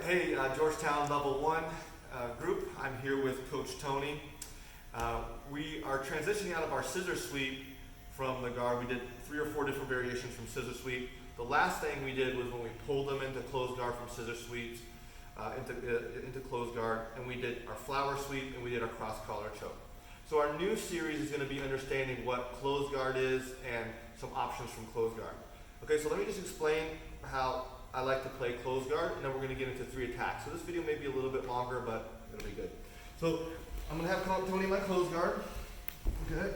Hey, Georgetown Level 1 group. I'm here with Coach Tony. We are transitioning out of our scissor sweep from the guard. We did 3 or 4 different variations from scissor sweep. The last thing we did was when we pulled them into closed guard from scissor sweeps into closed guard, and we did our flower sweep and we did our cross collar choke. So our new series is going to be understanding what closed guard is and some options from closed guard. Okay, so let me just explain how I like to play closed guard, and then we're going to get into 3 attacks. So this video may be a little bit longer, but it'll be good. So I'm going to have Tony in my closed guard. Okay.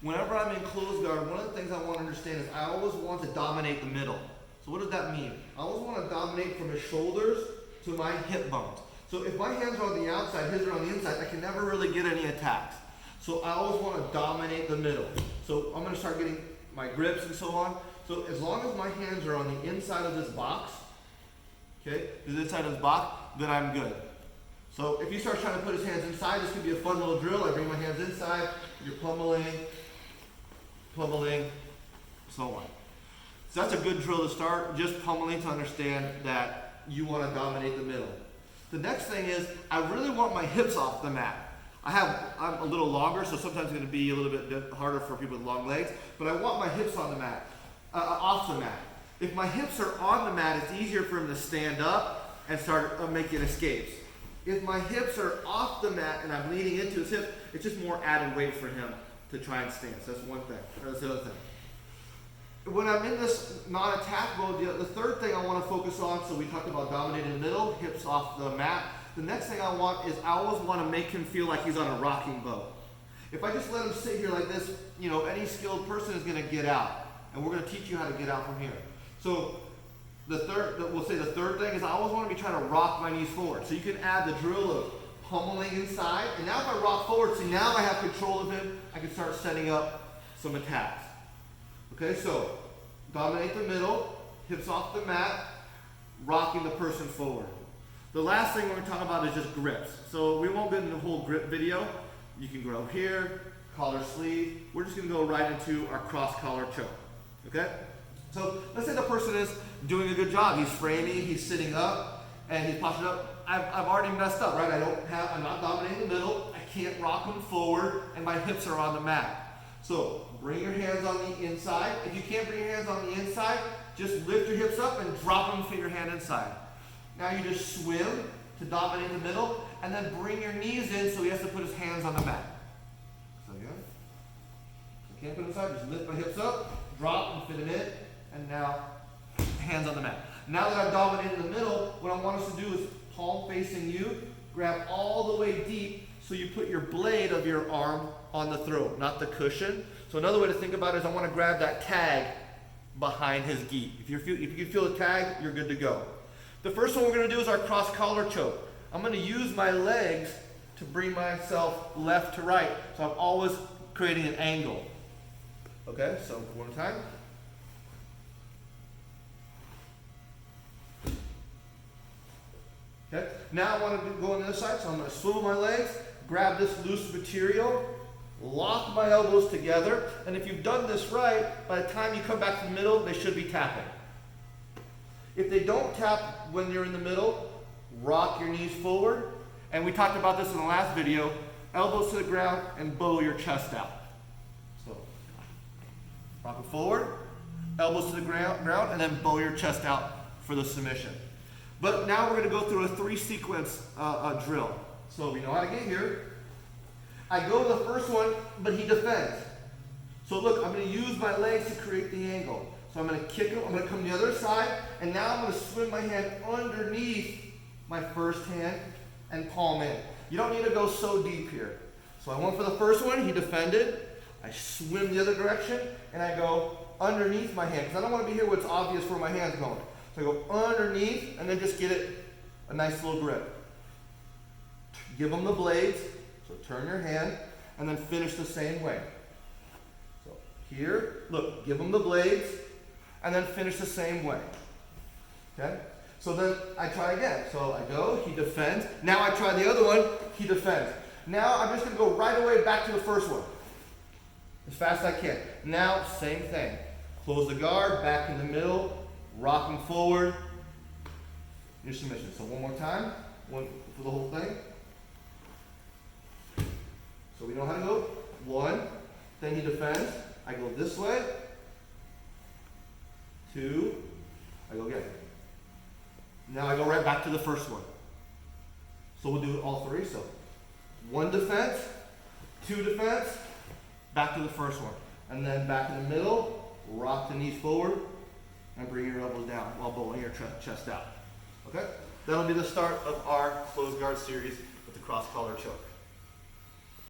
Whenever I'm in closed guard, one of the things I want to understand is I always want to dominate the middle. So what does that mean? I always want to dominate from his shoulders to my hip bones. So if my hands are on the outside, his are on the inside, I can never really get any attacks. So I always want to dominate the middle. So I'm going to start getting my grips and so on. So as long as my hands are on the inside of this box, okay, the inside of this box, then I'm good. So if he starts trying to put his hands inside, this could be a fun little drill. I bring my hands inside, you're pummeling, so on. So that's a good drill to start, just pummeling to understand that you want to dominate the middle. The next thing is, I really want my hips off the mat. I'm a little longer, so sometimes it's going to be a little bit harder for people with long legs, but I want my hips on the mat. Off the mat. If my hips are on the mat, it's easier for him to stand up and start making escapes. If my hips are off the mat and I'm leaning into his hips, it's just more added weight for him to try and stand. So that's one thing. That's the other thing. When I'm in this non-attack mode, the third thing I want to focus on, so we talked about dominating the middle, hips off the mat. The next thing I want is I always want to make him feel like he's on a rocking boat. If I just let him sit here like this, any skilled person is going to get out. And we're going to teach you how to get out from here. So we'll say the third thing is I always want to be trying to rock my knees forward. So you can add the drill of pummeling inside. And now if I rock forward, see now I have control of him. I can start setting up some attacks. Okay, so dominate the middle, hips off the mat, rocking the person forward. The last thing we're going to talk about is just grips. So we won't get into the whole grip video. You can go here, collar sleeve. We're just going to go right into our cross collar choke. Okay? So let's say the person is doing a good job. He's framing, he's sitting up, and he's postured up. I've already messed up, right? I'm not dominating the middle. I can't rock him forward, and my hips are on the mat. So bring your hands on the inside. If you can't bring your hands on the inside, just lift your hips up and drop them, fit your hand inside. Now you just swim to dominate the middle, and then bring your knees in so he has to put his hands on the mat. So again, I can't put him inside, just lift my hips up, drop and fit him in, and now hands on the mat. Now that I've dominated the middle, what I want us to do is palm facing you, grab all the way deep so you put your blade of your arm on the throat, not the cushion. So another way to think about it is I want to grab that tag behind his gi. If you can feel the tag, you're good to go. The first one we're going to do is our cross collar choke. I'm going to use my legs to bring myself left to right. So I'm always creating an angle. Okay, so one more time. Okay, now I want to go on the other side, so I'm going to swivel my legs, grab this loose material, lock my elbows together, and if you've done this right, by the time you come back to the middle, they should be tapping. If they don't tap when you're in the middle, rock your knees forward, and we talked about this in the last video, elbows to the ground and bow your chest out. So, rock it forward, elbows to the ground, and then bow your chest out for the submission. But now we're going to go through a 3-sequence drill. So we know how to get here. I go to the first one, but he defends. So look, I'm going to use my legs to create the angle. So I'm going to kick him, I'm going to come to the other side, and now I'm going to swim my hand underneath my first hand and palm in. You don't need to go so deep here. So I went for the first one, he defended. I swim the other direction, and I go underneath my hand, because I don't want to be here where it's obvious where my hand's going. So I go underneath, and then just get it a nice little grip. Give them the blades, so turn your hand, and then finish the same way. So here, look, give them the blades, and then finish the same way. Okay? So then I try again. So I go, he defends. Now I try the other one, he defends. Now I'm just going to go right away back to the first one. As fast as I can. Now, same thing. Close the guard, back in the middle, rock him forward, your submission. So one more time, one for the whole thing. So we know how to go. One, then he defends. I go this way. Two, I go again. Now I go right back to the first one. So we'll do all three. So one defense, two defense, back to the first one. And then back in the middle, rock the knees forward, and bring your elbows down while bowling your chest out. Okay? That'll be the start of our closed guard series with the cross collar choke.